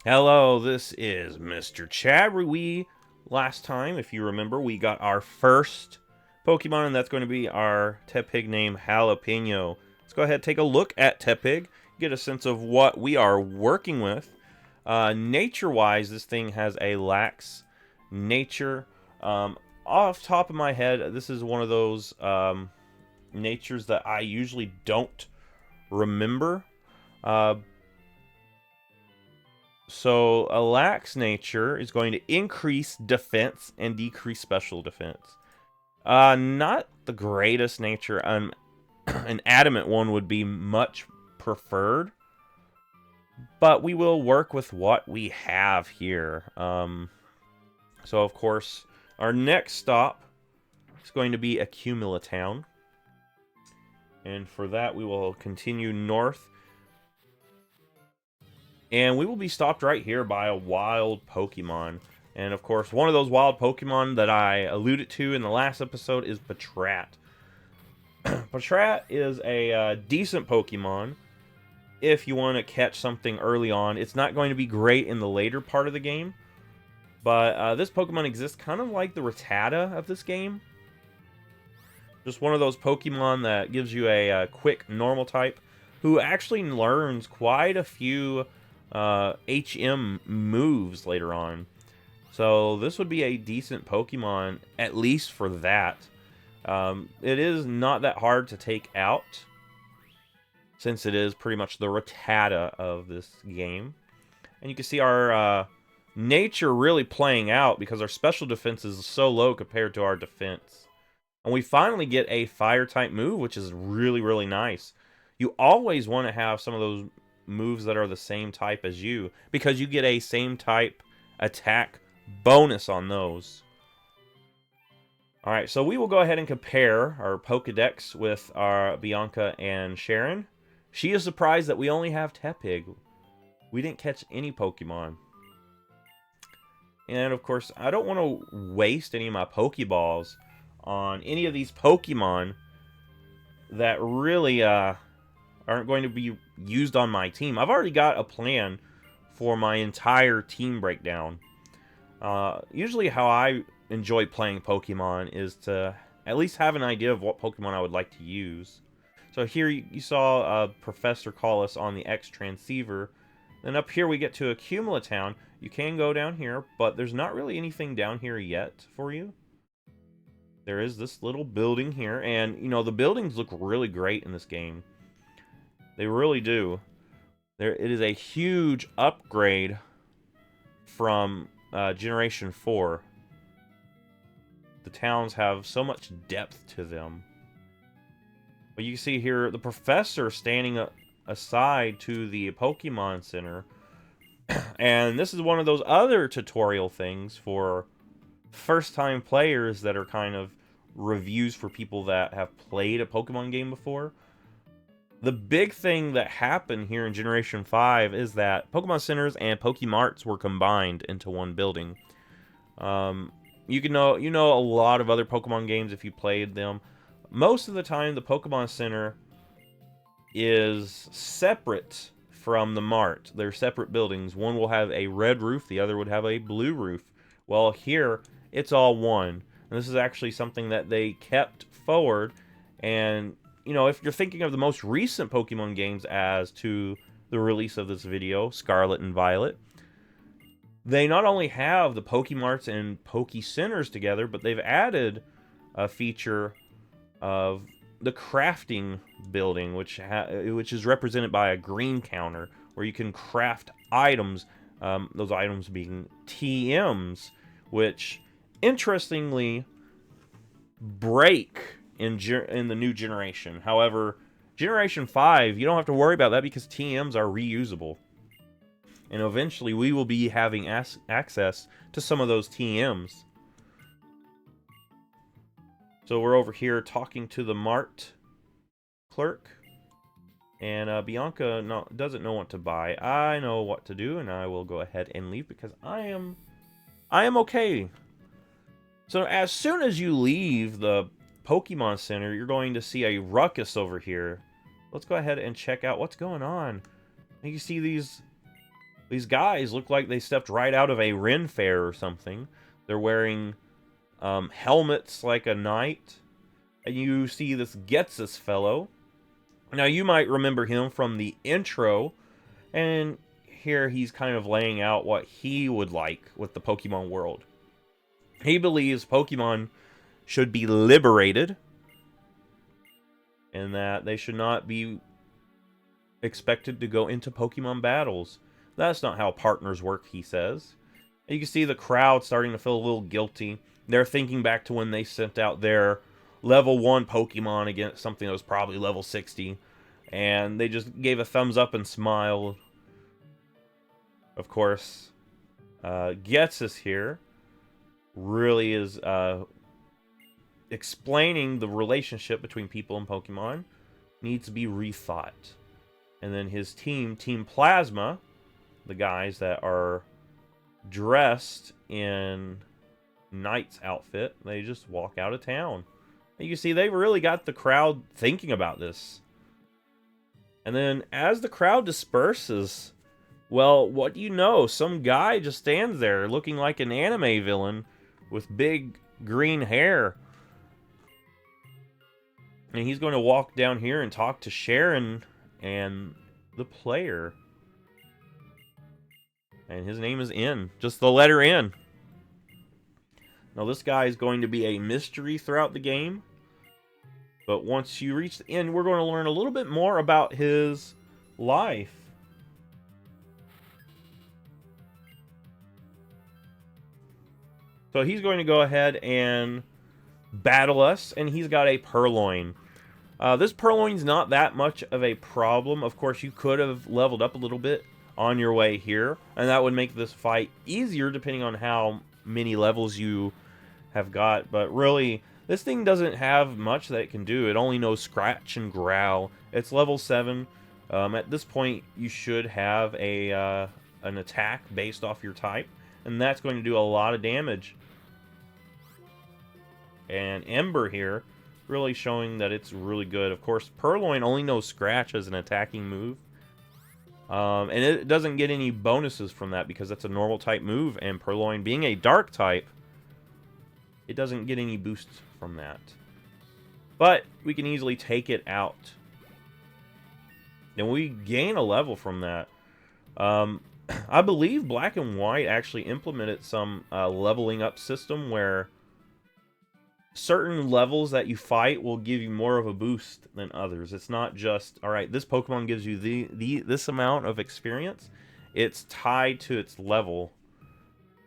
Hello, this is MrChabry. Last time, if you remember, we got our first Pokemon, and that's going to be our Tepig named Jalapeno. Let's go ahead and take a look at Tepig, get a sense of what we are working with. Nature-wise, this thing has a lax nature. Off top of my head, this is one of those natures that I usually don't remember. Uh, So a lax nature is going to increase defense and decrease special defense. Not the greatest nature. An adamant one would be much preferred, but we will work with what we have here. So of course, our next stop is going to be Accumulatown, and for that we will continue north. And we will be stopped right here by a wild Pokemon. And of course, one of those wild Pokemon that I alluded to in the last episode is Patrat. Patrat is a decent Pokemon if you want to catch something early on. It's not going to be great in the later part of the game. But this Pokemon exists kind of like the Rattata of this game. Just one of those Pokemon that gives you a quick normal type who actually learns quite a few HM moves later on. So this would be a decent Pokemon, at least for that. It is not that hard to take out, since it is pretty much the Rattata of this game. And you can see our nature really playing out because our special defense is so low compared to our defense. And we finally get a fire-type move, which is really, really nice. You always want to have some of those moves that are the same type as you, because you get a same type attack bonus on those. Alright, so we will go ahead and compare our Pokedex with our Bianca and Sharon. She is surprised that we only have Tepig. We didn't catch any Pokemon. And of course, I don't want to waste any of my Pokeballs on any of these Pokemon that really aren't going to be used on my team. I've already got a plan for my entire team breakdown. Usually how I enjoy playing Pokemon is to at least have an idea of what Pokemon I would like to use. So here you saw Professor call us on the X Transceiver. Then up here we get to Accumulatown. You can go down here, but there's not really anything down here yet for you. There is this little building here, and you know, the buildings look really great in this game. They really do. It is a huge upgrade from Generation 4. The towns have so much depth to them. But you can see here the professor standing aside to the Pokemon Center. And this is one of those other tutorial things for first-time players that are kind of reviews for people that have played a Pokemon game before. The big thing that happened here in Generation 5 is that Pokemon Centers and Pokemarts were combined into one building. You know a lot of other Pokemon games if you played them. Most of the time, the Pokemon Center is separate from the Mart. They're separate buildings. One will have a red roof, the other would have a blue roof. Well, here, it's all one. And this is actually something that they kept forward. And, you know, if you're thinking of the most recent Pokemon games as to the release of this video, Scarlet and Violet, they not only have the Pokemarts and Pokecenters together, but they've added a feature of the crafting building, which is represented by a green counter, where you can craft items, those items being TMs, which, interestingly, break in the new generation. However, Generation 5, you don't have to worry about that because TMs are reusable. And eventually we will be having access to some of those TMs. So we're over here talking to the Mart clerk. And Bianca doesn't know what to buy. I know what to do, and I will go ahead and leave because I am okay. So as soon as you leave the Pokemon Center, you're going to see a ruckus over here. Let's go ahead and check out what's going on. You can see these These guys look like they stepped right out of a Ren fair or something. They're wearing helmets like a knight. And you see this Getsus fellow. Now, you might remember him from the intro. And here he's kind of laying out what he would like with the Pokemon world. He believes Pokemon should be liberated. And that they should not be expected to go into Pokemon battles. That's not how partners work, he says. You can see the crowd starting to feel a little guilty. They're thinking back to when they sent out their level 1 Pokemon against something that was probably level 60. And they just gave a thumbs up and smiled. Of course, Getsus here really is explaining the relationship between people and Pokemon needs to be rethought. And then his team, Team Plazma, the guys that are dressed in Knight's outfit, they just walk out of town. And you can see they've really got the crowd thinking about this. And then as the crowd disperses, well, what do you know? Some guy just stands there looking like an anime villain with big green hair. And he's going to walk down here and talk to Sharon and the player. And his name is N. Just the letter N. Now this guy is going to be a mystery throughout the game. But once you reach the end, we're going to learn a little bit more about his life. So he's going to go ahead and battle us. And he's got a Purloin. This Purloin's not that much of a problem. Of course, you could have leveled up a little bit on your way here, and that would make this fight easier depending on how many levels you have got. But really, this thing doesn't have much that it can do. It only knows Scratch and Growl. It's level 7. At this point, you should have an attack based off your type, and that's going to do a lot of damage. And Ember here, really showing that it's really good. Of course, Purloin only knows Scratch as an attacking move. And it doesn't get any bonuses from that because that's a normal type move. And Purloin being a dark type, it doesn't get any boosts from that. But we can easily take it out. And we gain a level from that. I believe Black and White actually implemented some leveling up system where certain levels that you fight will give you more of a boost than others. It's not just, alright, this Pokemon gives you this amount of experience. It's tied to its level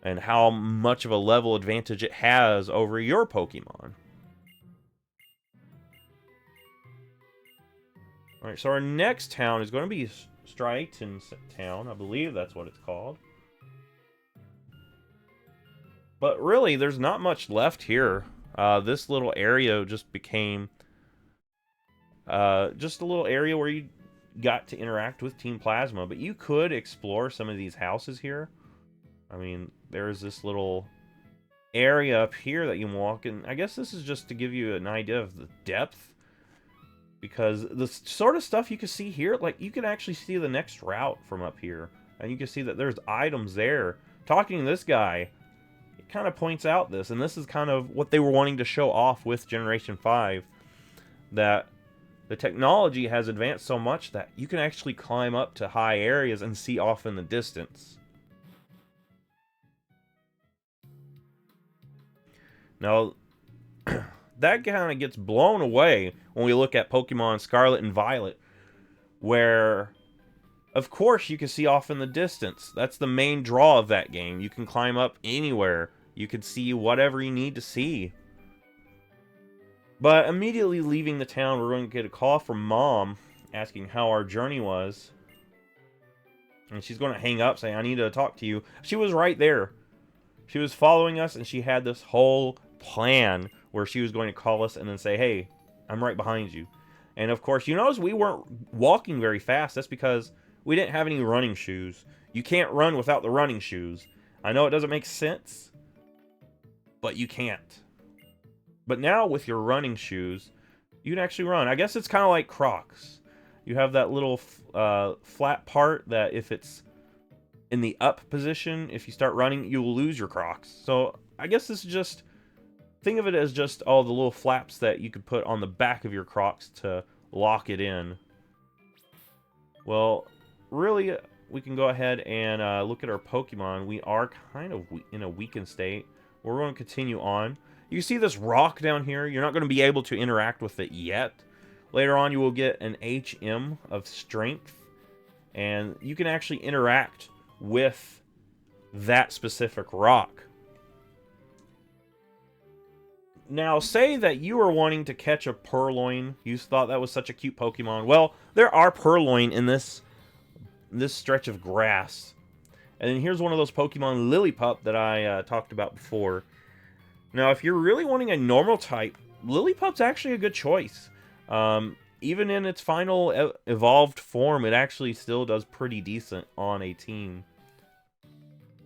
and how much of a level advantage it has over your Pokemon. Alright, so our next town is going to be Striaton Town. I believe that's what it's called. But really, there's not much left here. This little area just became just a little area where you got to interact with Team Plazma. But you could explore some of these houses here. I mean, there's this little area up here that you can walk in. I guess this is just to give you an idea of the depth. Because the sort of stuff you can see here, like, you can actually see the next route from up here. And you can see that there's items there. Talking to this guy, kind of points out this, and this is kind of what they were wanting to show off with Generation 5, that the technology has advanced so much that you can actually climb up to high areas and see off in the distance. Now, that kind of gets blown away when we look at Pokemon Scarlet and Violet, where of course you can see off in the distance. That's the main draw of that game. You can climb up anywhere. You can see whatever you need to see. But immediately leaving the town, we're going to get a call from Mom asking how our journey was. And she's going to hang up saying, I need to talk to you. She was right there. She was following us, and she had this whole plan where she was going to call us and then say, hey, I'm right behind you. And of course, you notice we weren't walking very fast. That's because we didn't have any running shoes. You can't run without the running shoes. I know it doesn't make sense, but you can't. But now with your running shoes, you can actually run. I guess it's kind of like Crocs. You have that little flat part that if it's in the up position. If you start running, you will lose your Crocs. So I guess this is just, think of it as just all the little flaps that you could put on the back of your Crocs to lock it in. Well, really, we can go ahead and look at our Pokemon. We are kind of in a weakened state. We're going to continue on. You see this rock down here? You're not going to be able to interact with it yet. Later on, you will get an HM of strength, and you can actually interact with that specific rock. Now, say that you are wanting to catch a Purloin. You thought that was such a cute Pokemon. Well, there are Purloin in this stretch of grass. And then here's one of those Pokemon, Lillipup, that I talked about before. Now, if you're really wanting a normal type, Lillipup's actually a good choice. Even in its final evolved form, it actually still does pretty decent on a team.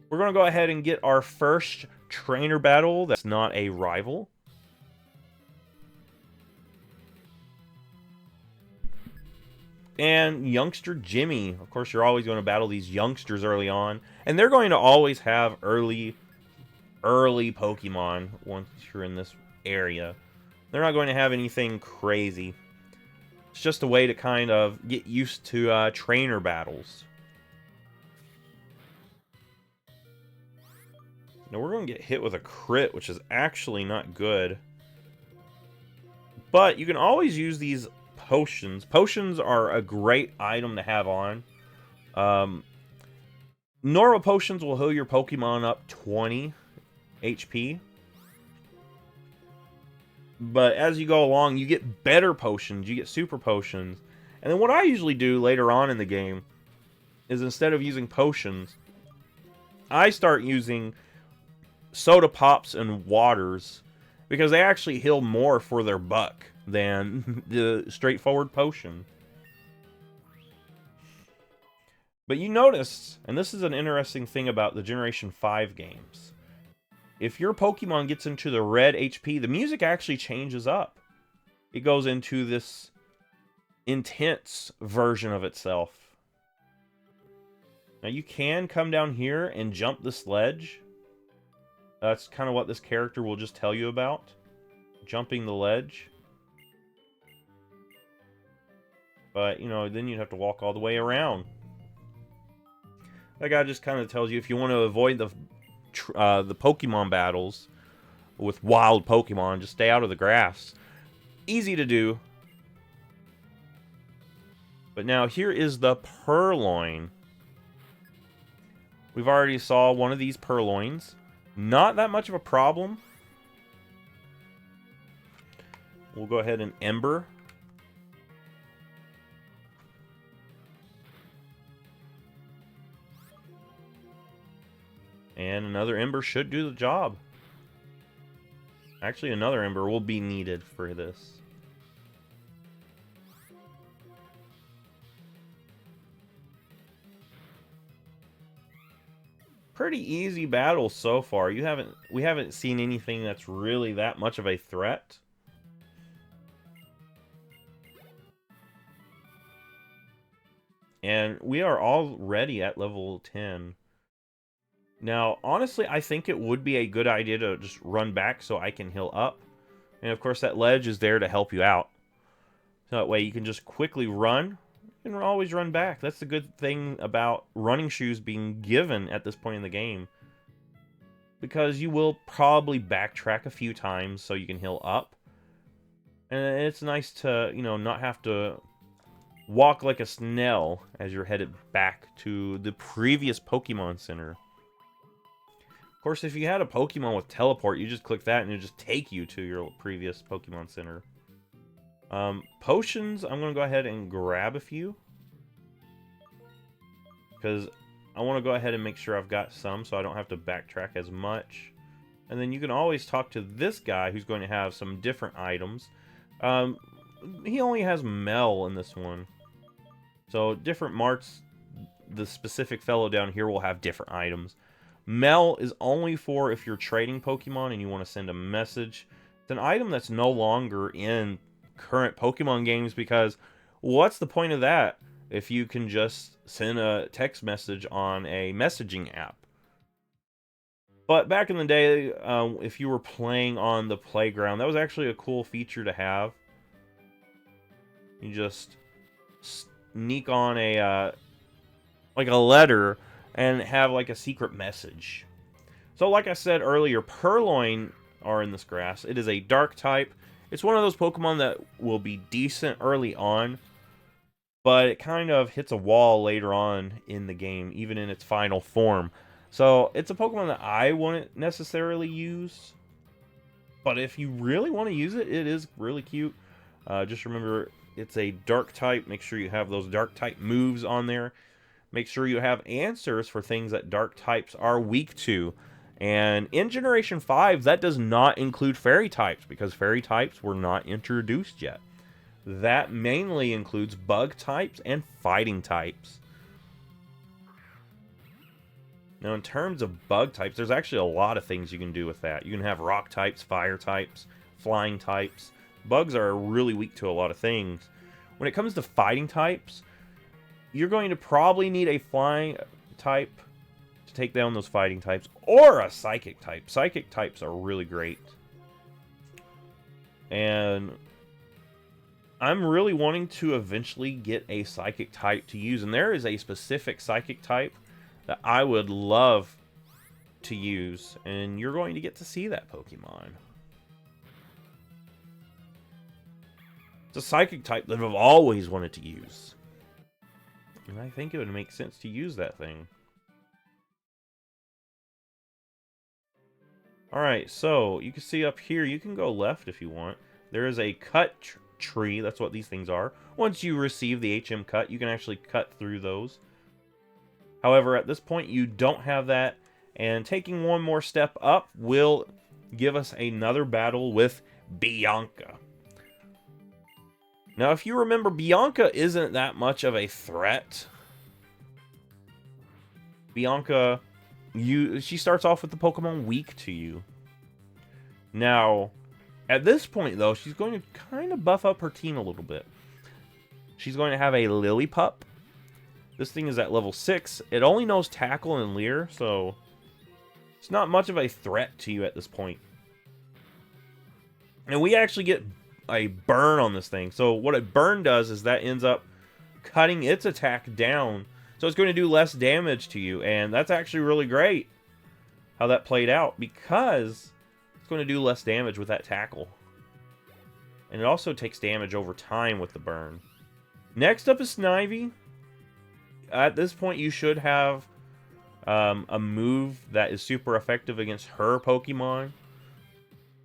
We're going to go ahead and get our first trainer battle that's not a rival. And youngster Jimmy. Of course, you're always going to battle these youngsters early on. And they're going to always have early Pokemon once you're in this area. They're not going to have anything crazy. It's just a way to kind of get used to trainer battles. Now we're going to get hit with a crit, which is actually not good. But you can always use these potions. Potions are a great item to have on. Normal potions will heal your Pokemon up 20 HP. But as you go along, you get better potions. You get super potions. And then what I usually do later on in the game is instead of using potions, I start using soda pops and waters because they actually heal more for their buck than the straightforward potion. But you notice, and this is an interesting thing about the Generation 5 games, if your Pokemon gets into the red HP, the music actually changes up. It goes into this intense version of itself. Now you can come down here and jump this ledge. That's kind of what this character will just tell you about. Jumping the ledge. But, you know, then you'd have to walk all the way around. That guy just kind of tells you if you want to avoid the Pokemon battles with wild Pokemon, just stay out of the grass. Easy to do. But now here is the Purloin. We've already saw one of these Purloins. Not that much of a problem. We'll go ahead and Ember. And another Ember should do the job. Actually, another Ember will be needed for this. Pretty easy battle so far. We haven't seen anything that's really that much of a threat. And we are already at level 10. Now, honestly, I think it would be a good idea to just run back so I can heal up. And of course, that ledge is there to help you out. So that way you can just quickly run and always run back. That's the good thing about running shoes being given at this point in the game. Because you will probably backtrack a few times so you can heal up. And it's nice to, you know, not have to walk like a snail as you're headed back to the previous Pokemon Center. Of course, if you had a Pokemon with teleport, you just click that and it'll just take you to your previous Pokemon Center. Potions, I'm going to go ahead and grab a few. Because I want to go ahead and make sure I've got some so I don't have to backtrack as much. And then you can always talk to this guy who's going to have some different items. He only has Mel in this one. So different marts, the specific fellow down here will have different items. Mel is only for if you're trading Pokemon and you want to send a message. It's an item that's no longer in current Pokemon games because what's the point of that? if you can just send a text message on a messaging app. But back in the day, if you were playing on the playground, that was actually a cool feature to have. You just sneak on a like a letter and have like a secret message. So like I said earlier, Purloin are in this grass. It is a dark type. It's one of those Pokemon that will be decent early on, but it kind of hits a wall later on in the game, even in its final form. So it's a Pokemon that I wouldn't necessarily use, but if you really want to use it, it is really cute. Just remember, it's a dark type. Make sure you have those dark type moves on there. Make sure you have answers for things that dark types are weak to. And in Generation 5, that does not include fairy types, because fairy types were not introduced yet. That mainly includes bug types and fighting types. Now, in terms of bug types, there's actually a lot of things you can do with that. You can have rock types, fire types, flying types. Bugs are really weak to a lot of things. When it comes to fighting types, you're going to probably need a flying type to take down those fighting types, or a psychic type. Psychic types are really great. And I'm really wanting to eventually get a psychic type to use, and there is a specific psychic type that I would love to use, and you're going to get to see that Pokemon. It's a psychic type that I've always wanted to use, and I think it would make sense to use that thing. Alright, so you can see up here, you can go left if you want. There is a cut tree, that's what these things are. Once you receive the HM cut, you can actually cut through those. However, at this point, you don't have that, and taking one more step up will give us another battle with Bianca. Now, if you remember, Bianca isn't that much of a threat. Bianca, she starts off with the Pokemon weak to you. Now, at this point, though, she's going to kind of buff up her team a little bit. She's going to have a Lillipup. This thing is at level 6. It only knows Tackle and Leer, so it's not much of a threat to you at this point. And we actually get a burn on this thing. So what a burn does is that ends up cutting its attack down. So it's going to do less damage to you. And that's actually really great how that played out, because it's going to do less damage with that Tackle. And it also takes damage over time with the burn. Next up is Snivy. At this point, you should have a move that is super effective against her Pokemon.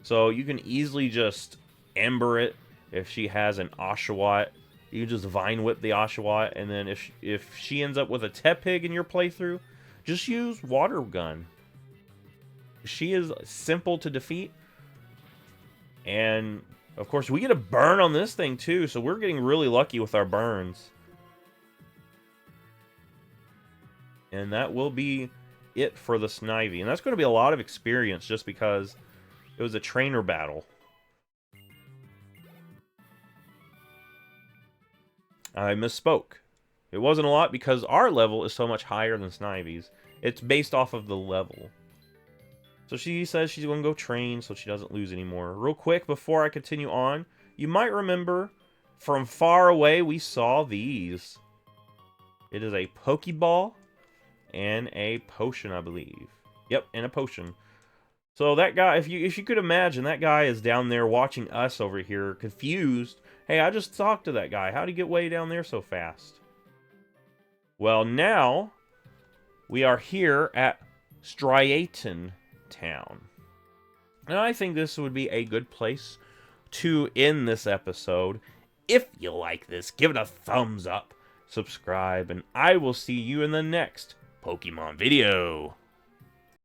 So you can easily just Ember it if she has an Oshawott. You can just Vine Whip the Oshawott, and then if she ends up with a Tepig in your playthrough, just use Water Gun. She is simple to defeat. And, of course, we get a burn on this thing, too, so we're getting really lucky with our burns. And that will be it for the Snivy. And that's going to be a lot of experience just because it was a trainer battle. I misspoke. It wasn't a lot because our level is so much higher than Snivy's. It's based off of the level. So she says she's going to go train so she doesn't lose anymore. Real quick, before I continue on, you might remember from far away we saw these. It is a Pokeball and a potion, I believe. Yep, and a potion. So that guy, if you could imagine, that guy is down there watching us over here, confused. Hey, I just talked to that guy. How'd he get way down there so fast? Well, now we are here at Striaton Town. And I think this would be a good place to end this episode. If you like this, give it a thumbs up, subscribe, and I will see you in the next Pokemon video.